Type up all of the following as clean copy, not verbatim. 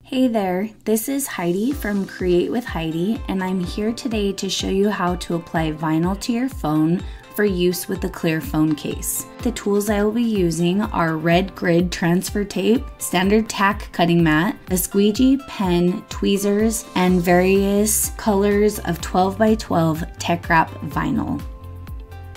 Hey there, this is Heidi from Create with Heidi, and I'm here today to show you how to apply vinyl to your phone for use with a clear phone case. The tools I will be using are red grid transfer tape, standard tack cutting mat, a squeegee, pen, tweezers, and various colors of 12 by 12 Tech Wrap vinyl.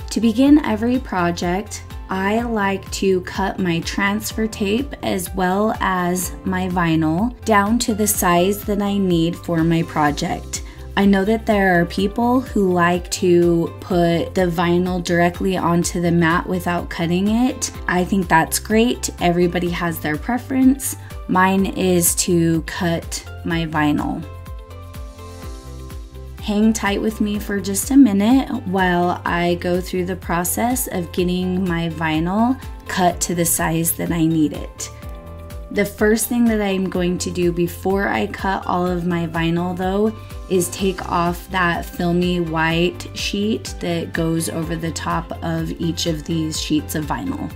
To begin every project, I like to cut my transfer tape as well as my vinyl down to the size that I need for my project. I know that there are people who like to put the vinyl directly onto the mat without cutting it. I think that's great. Everybody has their preference. Mine is to cut my vinyl. Hang tight with me for just a minute while I go through the process of getting my vinyl cut to the size that I need it. The first thing that I'm going to do before I cut all of my vinyl though is take off that filmy white sheet that goes over the top of each of these sheets of vinyl.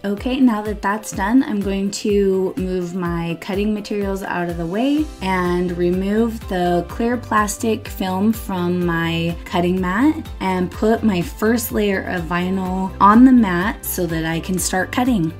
Okay, now that that's done, I'm going to move my cutting materials out of the way and remove the clear plastic film from my cutting mat and put my first layer of vinyl on the mat so that I can start cutting.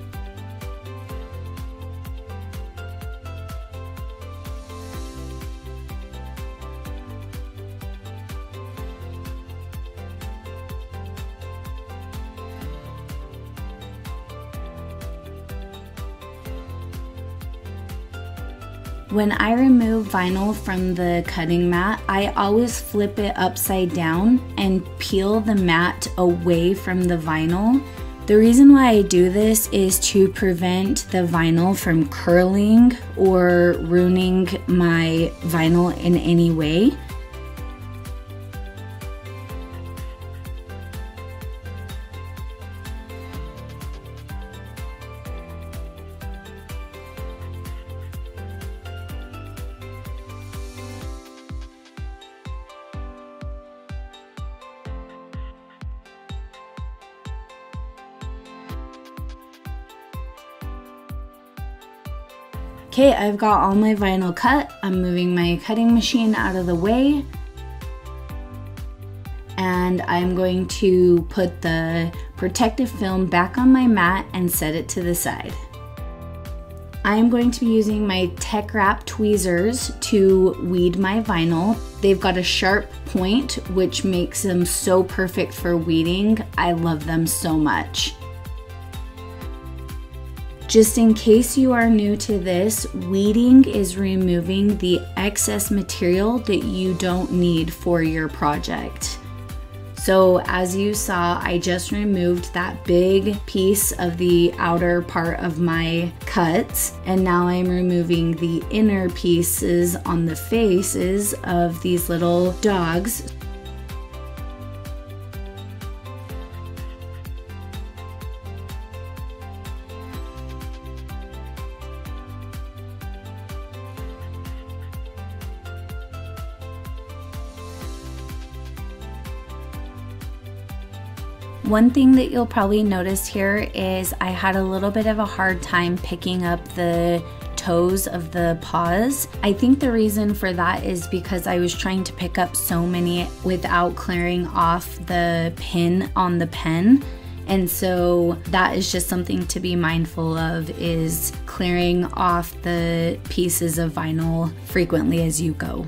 When I remove vinyl from the cutting mat, I always flip it upside down and peel the mat away from the vinyl. The reason why I do this is to prevent the vinyl from curling or ruining my vinyl in any way. Okay, I've got all my vinyl cut. I'm moving my cutting machine out of the way. And I'm going to put the protective film back on my mat and set it to the side. I am going to be using my Tech Wrap tweezers to weed my vinyl. They've got a sharp point, which makes them so perfect for weeding. I love them so much. Just in case you are new to this, weeding is removing the excess material that you don't need for your project. So as you saw, I just removed that big piece of the outer part of my cuts, and now I'm removing the inner pieces on the faces of these little dogs. One thing that you'll probably notice here is I had a little bit of a hard time picking up the toes of the paws. I think the reason for that is because I was trying to pick up so many without clearing off the pin on the pen. And so that is just something to be mindful of, is clearing off the pieces of vinyl frequently as you go.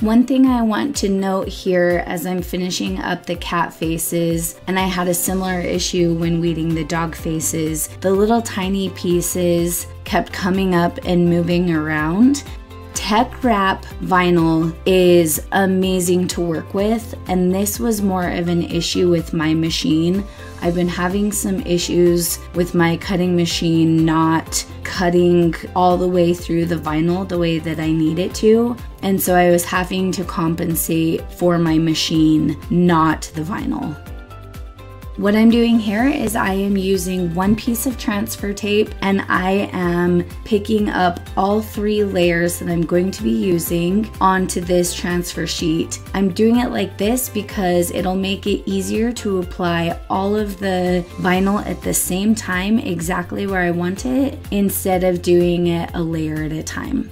One thing I want to note here as I'm finishing up the cat faces, and I had a similar issue when weeding the dog faces, the little tiny pieces kept coming up and moving around. TeckWrap vinyl is amazing to work with, and this was more of an issue with my machine. I've been having some issues with my cutting machine not cutting all the way through the vinyl the way that I need it to, and so I was having to compensate for my machine, not the vinyl. What I'm doing here is I am using one piece of transfer tape, and I am picking up all 3 layers that I'm going to be using onto this transfer sheet. I'm doing it like this because it'll make it easier to apply all of the vinyl at the same time exactly where I want it, instead of doing it a layer at a time.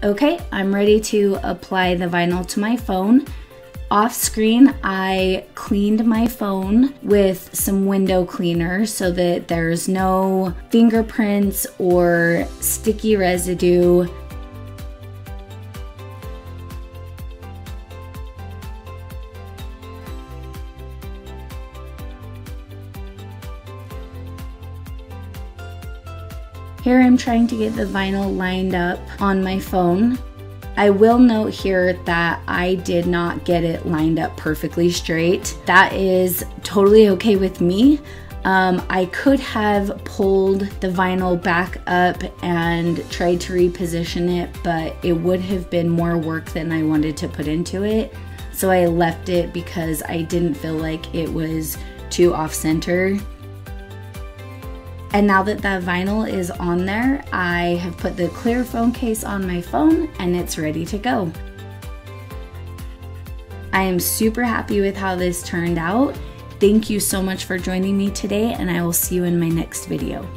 Okay, I'm ready to apply the vinyl to my phone. Off screen, I cleaned my phone with some window cleaner so that there's no fingerprints or sticky residue. Here I'm trying to get the vinyl lined up on my phone. I will note here that I did not get it lined up perfectly straight. That is totally okay with me. I could have pulled the vinyl back up and tried to reposition it, but it would have been more work than I wanted to put into it. So I left it because I didn't feel like it was too off-center. And now that that vinyl is on there, I have put the clear phone case on my phone and it's ready to go. I am super happy with how this turned out. Thank you so much for joining me today, and I will see you in my next video.